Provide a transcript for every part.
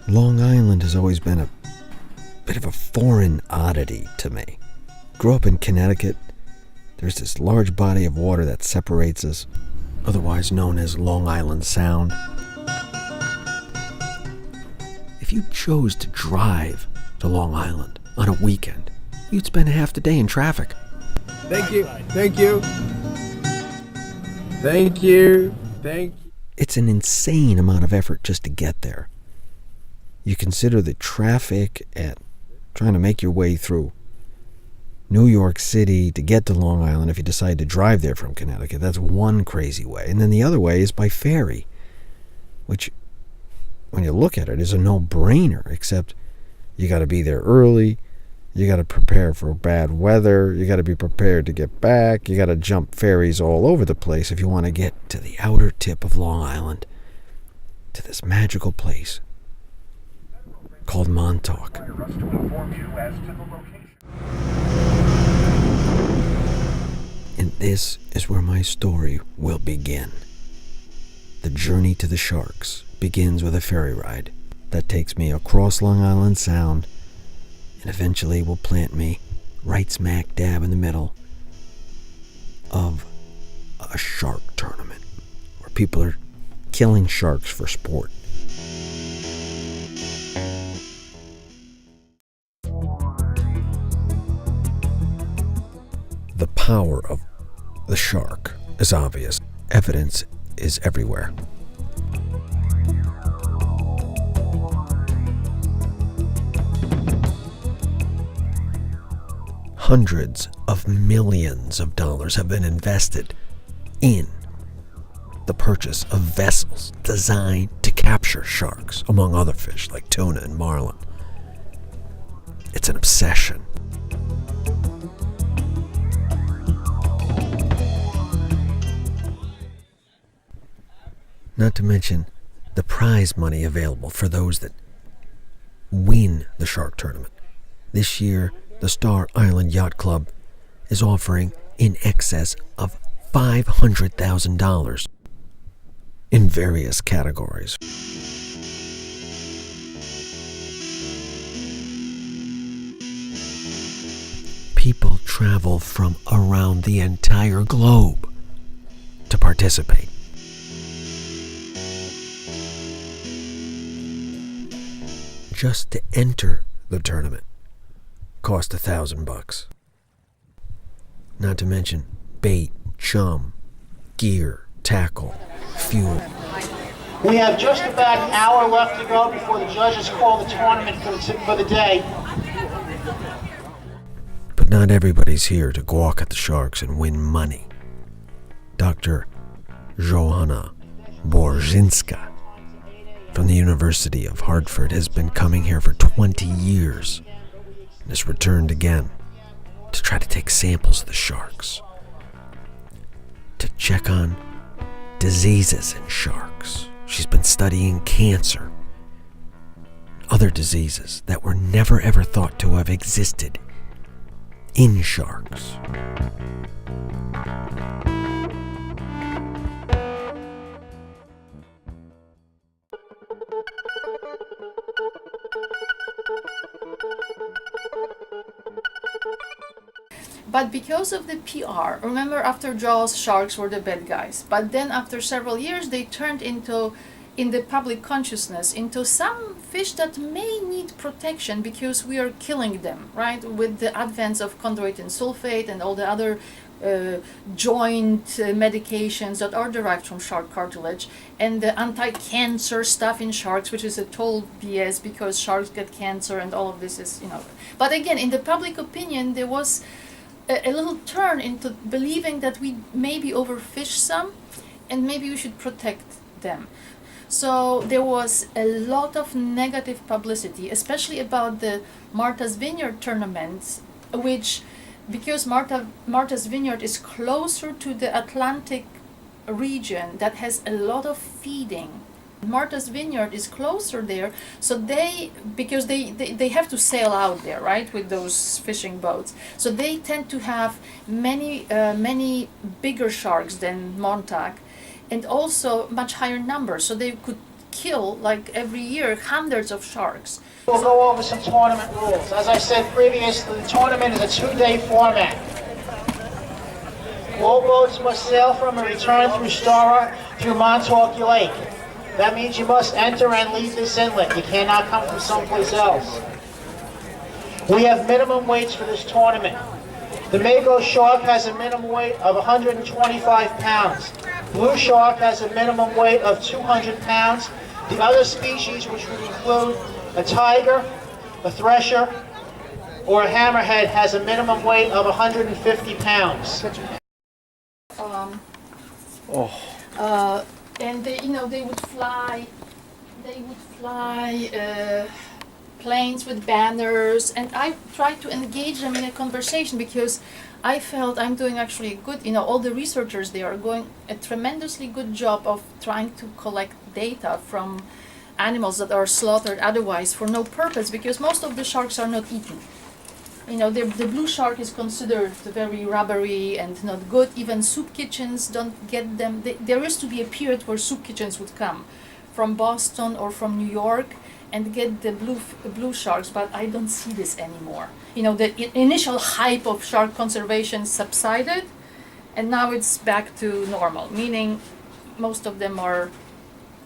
Long Island has always been a bit of a foreign oddity to me. Grew up in Connecticut. There's this large body of water that separates us, otherwise known as Long Island Sound. If you chose to drive to Long Island on a weekend, you'd spend half the day in traffic. Thank you. Thank you. Thank you. Thank you. It's an insane amount of effort just to get there. You consider the traffic and trying to make your way through New York City to get to Long Island if you decide to drive there from Connecticut. That's one crazy way. And then the other way is by ferry, which, when you look at it, is a no-brainer, except you got to be there early, you got to prepare for bad weather, you got to be prepared to get back, you got to jump ferries all over the place if you want to get to the outer tip of Long Island, to this magical place called Montauk. And this is where my story will begin. The journey to the Sharks begins with a ferry ride that takes me across Long Island Sound and eventually will plant me right smack dab in the middle of a shark tournament where people are killing sharks for sport. The power of the shark is obvious. Evidence is everywhere. Hundreds of millions of dollars have been invested in the purchase of vessels designed to capture sharks, among other fish like tuna and marlin. It's an obsession. Not to mention the prize money available for those that win the shark tournament. This year, the Star Island Yacht Club is offering in excess of $500,000 in various categories. People travel from around the entire globe to participate. Just to enter the tournament cost $1,000. Not to mention bait, chum, gear, tackle, fuel. We have just about an hour left to go before the judges call the tournament for the day. But not everybody's here to gawk at the sharks and win money. Dr. Johanna Borzinska from the University of Hartford has been coming here for 20 years and has returned again to try to take samples of the sharks, to check on diseases in sharks. She's been studying cancer, other diseases that were never ever thought to have existed in sharks. But because of the PR, remember after Jaws, sharks were the bad guys. But then after several years, they turned into, in the public consciousness, into some fish that may need need protection because we are killing them, right? With the advent of chondroitin sulfate and all the other joint medications that are derived from shark cartilage, and the anti-cancer stuff in sharks, which is a total BS because sharks get cancer and all of this is, But again, in the public opinion, there was a little turn into believing that we maybe overfish some and maybe we should protect them. So there was a lot of negative publicity, especially about the Martha's Vineyard tournaments, which, because Martha's Vineyard is closer to the Atlantic region that has a lot of feeding. Martha's Vineyard is closer there, so because they have to sail out there, right, with those fishing boats. So they tend to have many bigger sharks than Montauk, and also much higher numbers. So they could kill, like every year, hundreds of sharks. We'll go over some tournament rules. As I said previously, the tournament is a 2-day format. All boats must sail from and return through Stora through Montauk Lake. That means you must enter and leave this inlet. You cannot come from someplace else. We have minimum weights for this tournament. The Mako shark has a minimum weight of 125 pounds. Blue shark has a minimum weight of 200 pounds. The other species, which would include a tiger, a thresher, or a hammerhead, has a minimum weight of 150 pounds. And they would fly planes with banners, and I tried to engage them in a conversation because I felt I'm doing actually a good, all the researchers there are doing a tremendously good job of trying to collect data from animals that are slaughtered otherwise for no purpose, because most of the sharks are not eaten. The blue shark is considered very rubbery and not good. Even soup kitchens don't get them. There used to be a period where soup kitchens would come from Boston or from New York and get the blue sharks, but I don't see this anymore. The initial hype of shark conservation subsided, and now it's back to normal, meaning most of them are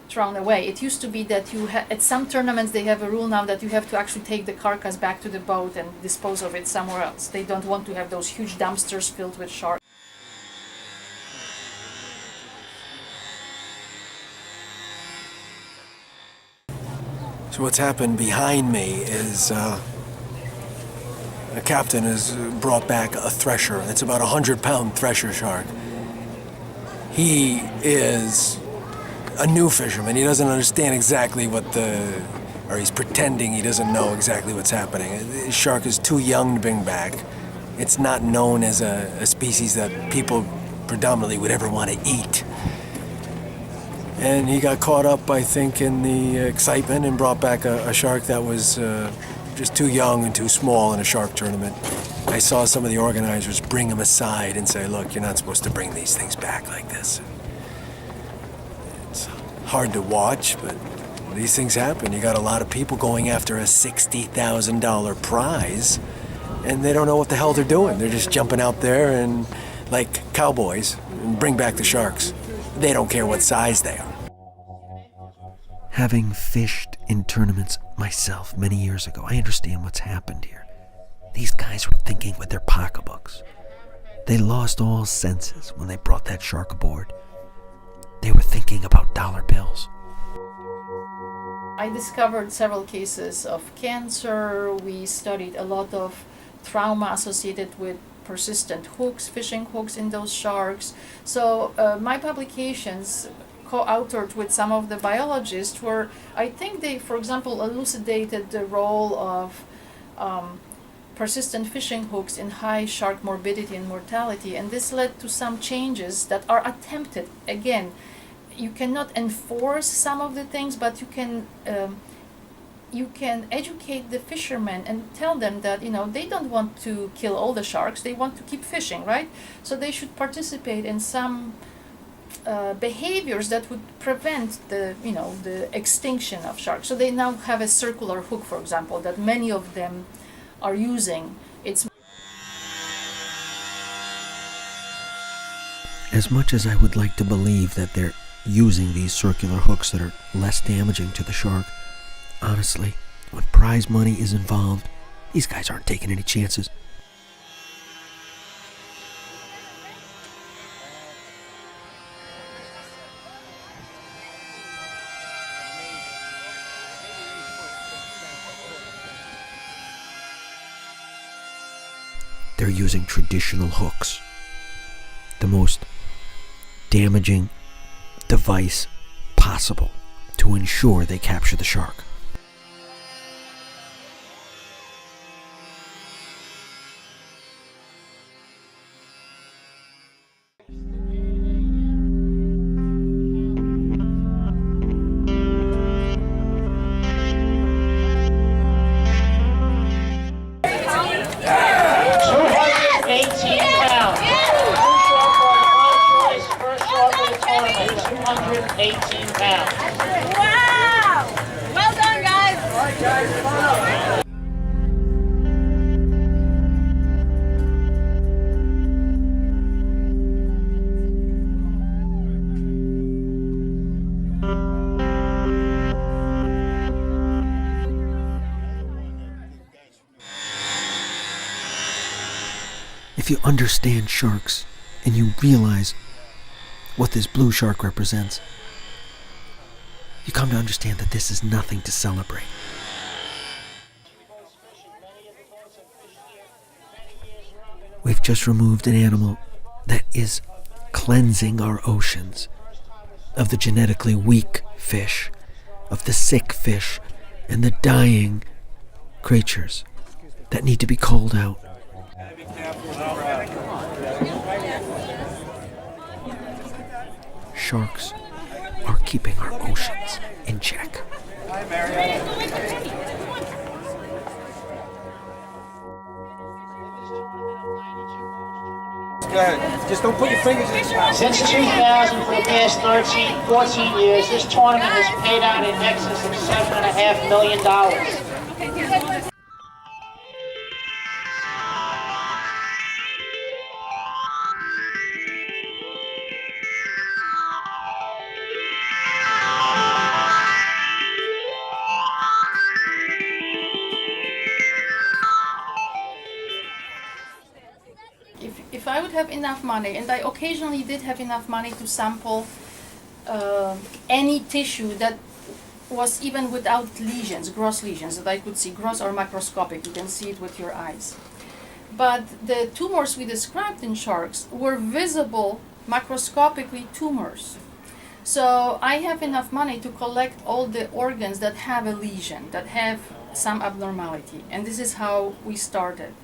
thrown away. It used to be that at some tournaments they have a rule now that you have to actually take the carcass back to the boat and dispose of it somewhere else. They don't want to have those huge dumpsters filled with sharks. So what's happened behind me is a captain has brought back a thresher. It's about 100-pound thresher shark. He is a new fisherman. He doesn't understand exactly or he's pretending he doesn't know exactly what's happening. The shark is too young to bring back. It's not known as a species that people predominantly would ever want to eat. And he got caught up, I think, in the excitement and brought back a shark that was just too young and too small in a shark tournament. I saw some of the organizers bring him aside and say, look, you're not supposed to bring these things back like this. It's hard to watch, but these things happen. You got a lot of people going after a $60,000 prize, and they don't know what the hell they're doing. They're just jumping out there and, like cowboys, and bring back the sharks. They don't care what size they are. Having fished in tournaments myself many years ago, I understand what's happened here. These guys were thinking with their pocketbooks. They lost all senses when they brought that shark aboard. They were thinking about dollar bills. I discovered several cases of cancer. We studied a lot of trauma associated with persistent hooks, fishing hooks in those sharks. So my publications, co-authored with some of the biologists, were, I think they, for example, elucidated the role of persistent fishing hooks in high shark morbidity and mortality, and this led to some changes that are attempted. Again, you cannot enforce some of the things, but you can educate the fishermen and tell them that they don't want to kill all the sharks, they want to keep fishing, right? So they should participate in some behaviors that would prevent the extinction of sharks. So they now have a circular hook, for example, that many of them are using. It's As much as I would like to believe that they're using these circular hooks that are less damaging to the shark, honestly, When prize money is involved, these guys aren't taking any chances. They're using traditional hooks, the most damaging device possible to ensure they capture the shark. £18. Wow! Well done, guys! If you understand sharks and you realize what this blue shark represents, you come to understand that this is nothing to celebrate. We've just removed an animal that is cleansing our oceans of the genetically weak fish, of the sick fish, and the dying creatures that need to be called out. Sharks are keeping our oceans in check. Go ahead. Just don't put your fingers in his mouth. Since 2000, for the past 14 years, this tournament has paid out in excess of $7.5 million. If I would have enough money, and I occasionally did have enough money to sample any tissue that was even without lesions, gross lesions that I could see, gross or macroscopic, you can see it with your eyes. But the tumors we described in sharks were visible macroscopically tumors. So I have enough money to collect all the organs that have a lesion, that have some abnormality, and this is how we started.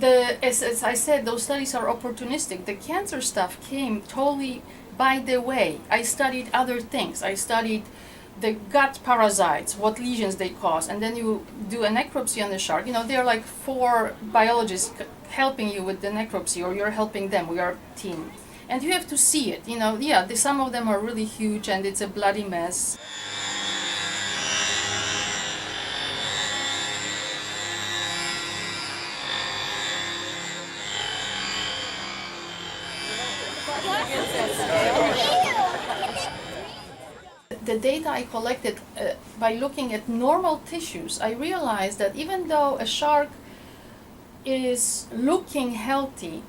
As I said, those studies are opportunistic. The cancer stuff came totally by the way. I studied other things. I studied the gut parasites, what lesions they cause, and then you do a necropsy on the shark. You know, there are like 4 biologists helping you with the necropsy, or you're helping them. We are a team. And you have to see it. You know, yeah, some of them are really huge and it's a bloody mess. The data I collected by looking at normal tissues, I realized that even though a shark is looking healthy,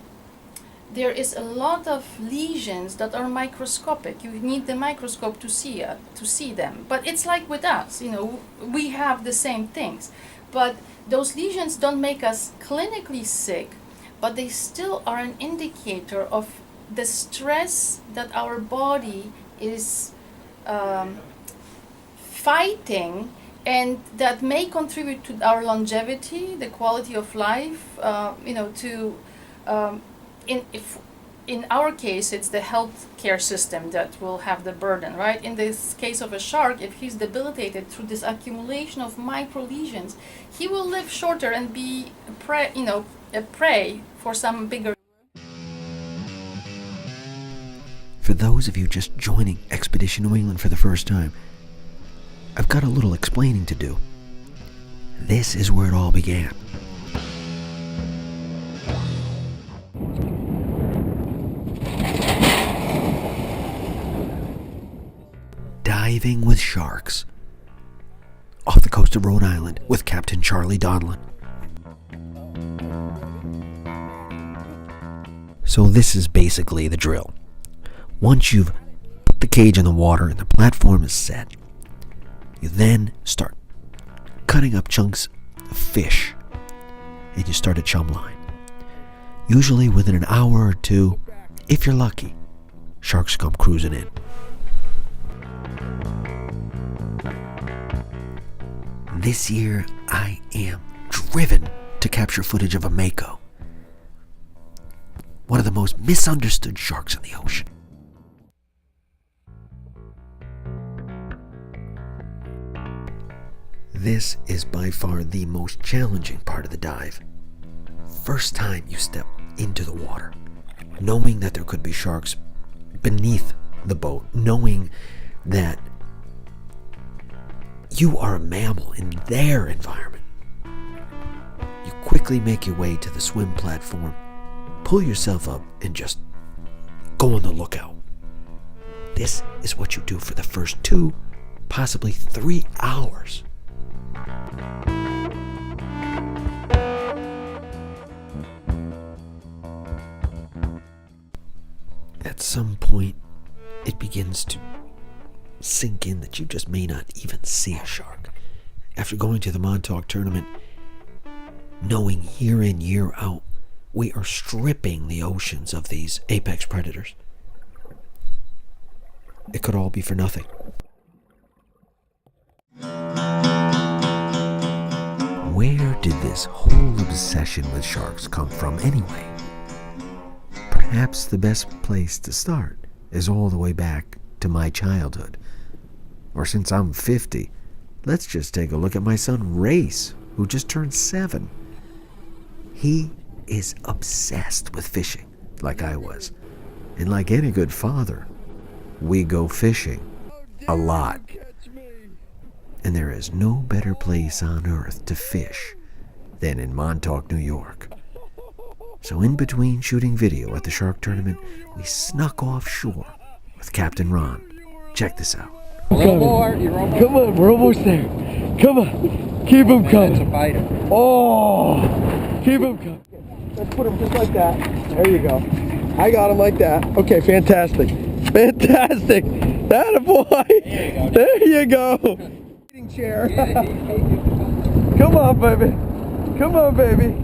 there is a lot of lesions that are microscopic. You need the microscope to see them. But it's like with us, you know, we have the same things. But those lesions don't make us clinically sick, but they still are an indicator of the stress that our body is fighting, and that may contribute to our longevity, the quality of life. In our case, it's the healthcare system that will have the burden, right? In this case of a shark, if he's debilitated through this accumulation of micro lesions, he will live shorter and be a prey for some bigger. For those of you just joining Expedition New England for the first time, I've got a little explaining to do. This is where it all began. Diving with sharks off the coast of Rhode Island with Captain Charlie Donlin. So this is basically the drill. Once you've put the cage in the water and the platform is set, you then start cutting up chunks of fish and you start a chum line. Usually within an hour or two, if you're lucky, sharks come cruising in. This year, I am driven to capture footage of a mako, one of the most misunderstood sharks in the ocean. This is by far the most challenging part of the dive. First time you step into the water, knowing that there could be sharks beneath the boat, knowing that you are a mammal in their environment. You quickly make your way to the swim platform, pull yourself up, and just go on the lookout. This is what you do for the first 2, possibly 3 hours. At some point, it begins to sink in that you just may not even see a shark. After going to the Montauk tournament, knowing year in, year out, we are stripping the oceans of these apex predators. It could all be for nothing. Where did this whole obsession with sharks come from anyway? Perhaps the best place to start is all the way back to my childhood. Or since I'm 50, let's just take a look at my son Race, who just turned 7. He is obsessed with fishing, like I was. And like any good father, we go fishing a lot. And there is no better place on earth to fish than in Montauk, New York. So in between shooting video at the shark tournament, we snuck offshore with Captain Ron. Check this out. A little more. You're almost. Come on, we're almost there. Come on, keep him coming. It's a biter. Oh, keep him coming. Let's put him just like that. There you go. I got him like that. Okay, fantastic. Fantastic. Attaboy. There you go. Eating chair. Come on, baby. Come on, baby.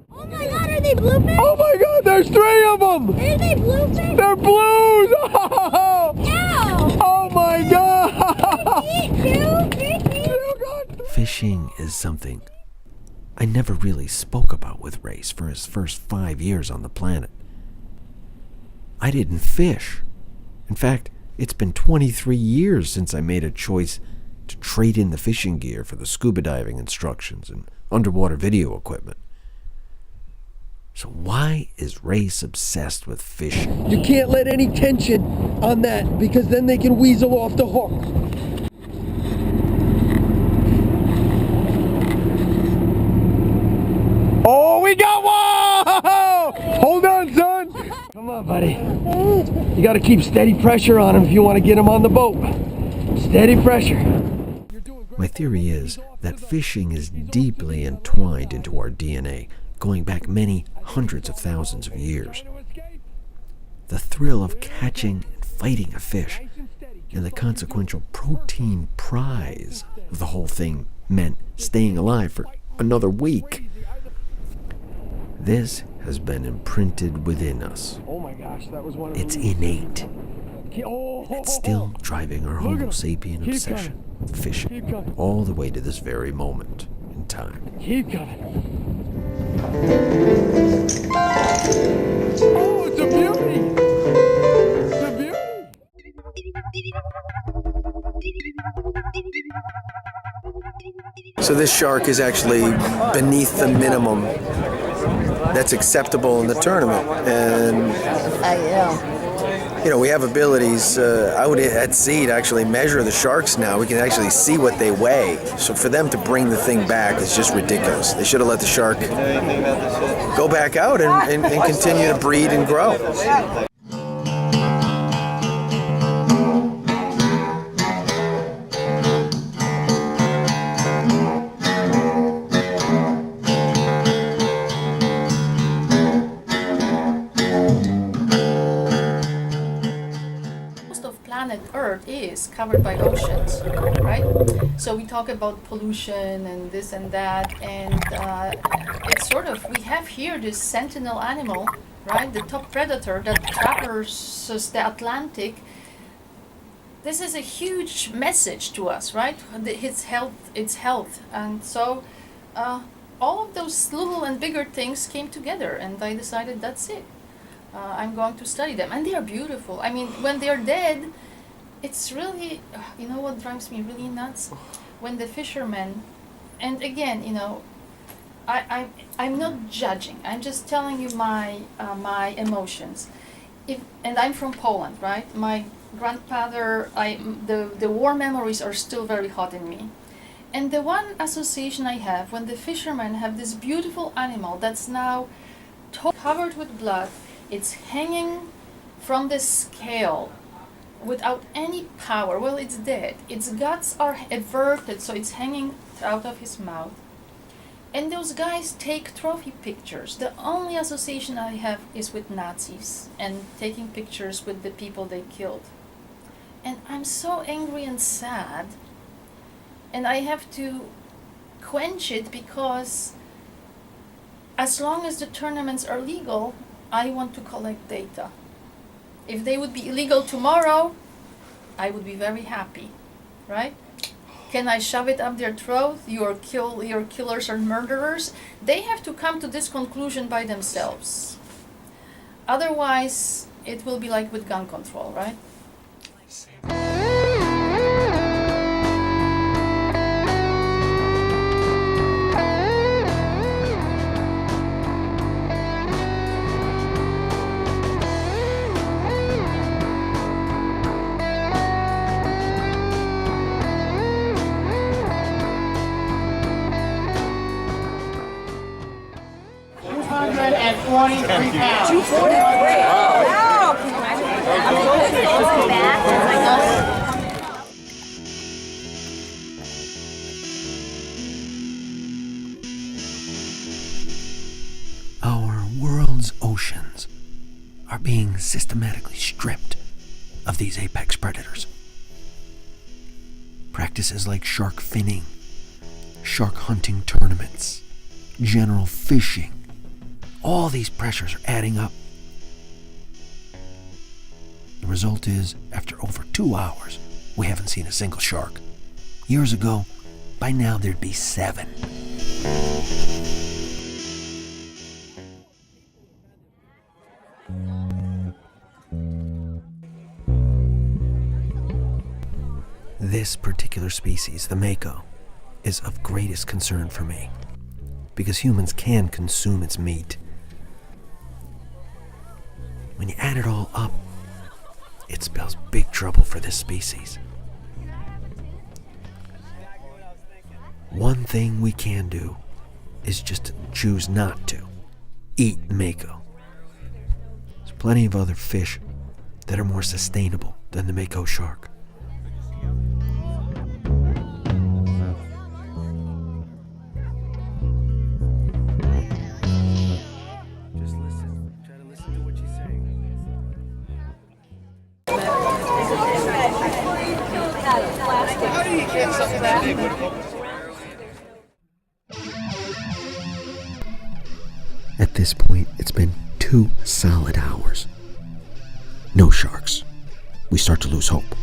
Oh my god, are they bluefin? Oh my god, there's 3 of them. Are they bluefin? They're blues. Oh, Ow! oh my god. Fishing is something I never really spoke about with Race for his first 5 years on the planet. I didn't fish. In fact, it's been 23 years since I made a choice to trade in the fishing gear for the scuba diving instructions and underwater video equipment. So why is Race obsessed with fishing? You can't let any tension on that because then they can weasel off the hook. Oh, we got one! Hold on, son. Come on, buddy. You got to keep steady pressure on him if you want to get him on the boat. Steady pressure. My theory is that fishing is deeply entwined into our DNA, going back many hundreds of thousands of years. The thrill of catching and fighting a fish, and the consequential protein prize of the whole thing meant staying alive for another week. This has been imprinted within us. Oh my gosh, that was one of It's innate. It's still driving our Homo sapien obsession with fishing all the way to this very moment in time. Keep coming. Oh, it's a beauty! It's a beauty! So this shark is actually beneath the minimum that's acceptable in the tournament. And you know, we have abilities out at sea to actually measure the sharks now. We can actually see what they weigh. So for them to bring the thing back is just ridiculous. They should have let the shark go back out and continue to breed and grow. Earth is covered by oceans, right? So we talk about pollution and this and that, and it's sort of, we have here this sentinel animal, right? The top predator that traverses the Atlantic. This is a huge message to us, right? Its health. And so all of those little and bigger things came together, and I decided that's it. I'm going to study them, and they are beautiful. I mean, when they're dead, it's really, you know what drives me really nuts? When the fishermen, and again, you know, I'm not judging. I'm just telling you my emotions. And I'm from Poland, right? My grandfather, the war memories are still very hot in me. And the one association I have, when the fishermen have this beautiful animal that's now covered with blood, it's hanging from the scale without any power. Well, it's dead. Its guts are averted, so it's hanging out of his mouth. And those guys take trophy pictures. The only association I have is with Nazis and taking pictures with the people they killed. And I'm so angry and sad. And I have to quench it because as long as the tournaments are legal, I want to collect data. If they would be illegal tomorrow, I would be very happy, right? Can I shove it up their throat? Your killers are murderers. They have to come to this conclusion by themselves. Otherwise, it will be like with gun control, right? £243. Our world's oceans are being systematically stripped of these apex predators. Practices like shark finning, shark hunting tournaments, general fishing, all these pressures are adding up. The result is, after over 2 hours, we haven't seen a single shark. Years ago, by now there'd be 7. This particular species, the mako, is of greatest concern for me because humans can consume its meat. When you add it all up, it spells big trouble for this species. One thing we can do is just choose not to eat mako. There's plenty of other fish that are more sustainable than the mako shark. Just listen. Try to listen to what she's saying. How do you get something that big with At this point, it's been 2 solid hours. No sharks. We start to lose hope.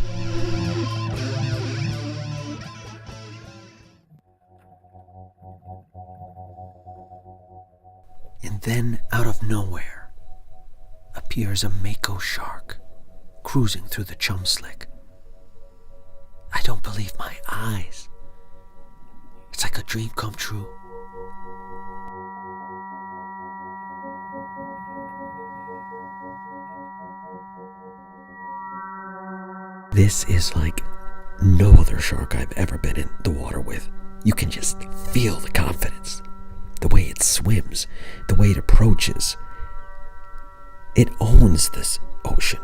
And then, out of nowhere, appears a mako shark cruising through the chum slick. I don't believe my eyes. It's like a dream come true. This is like no other shark I've ever been in the water with. You can just feel the confidence. The way it swims, the way it approaches. It owns this ocean.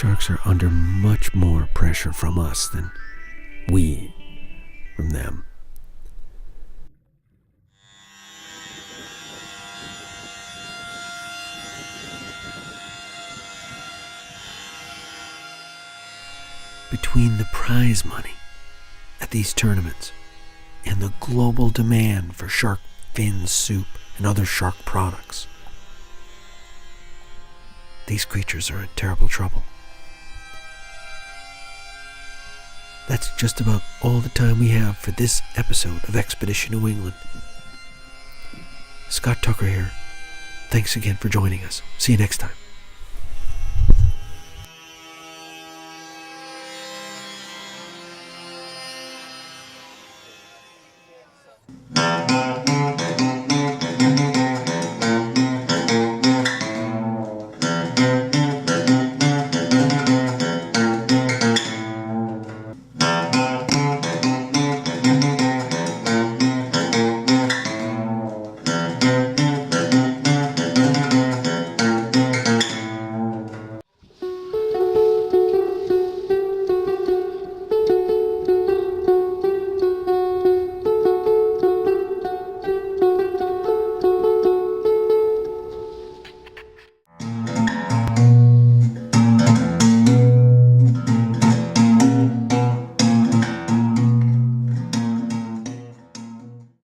Sharks are under much more pressure from us than we from them. Between the prize money at these tournaments and the global demand for shark fin soup and other shark products, these creatures are in terrible trouble. That's just about all the time we have for this episode of Expedition New England. Scott Tucker here. Thanks again for joining us. See you next time.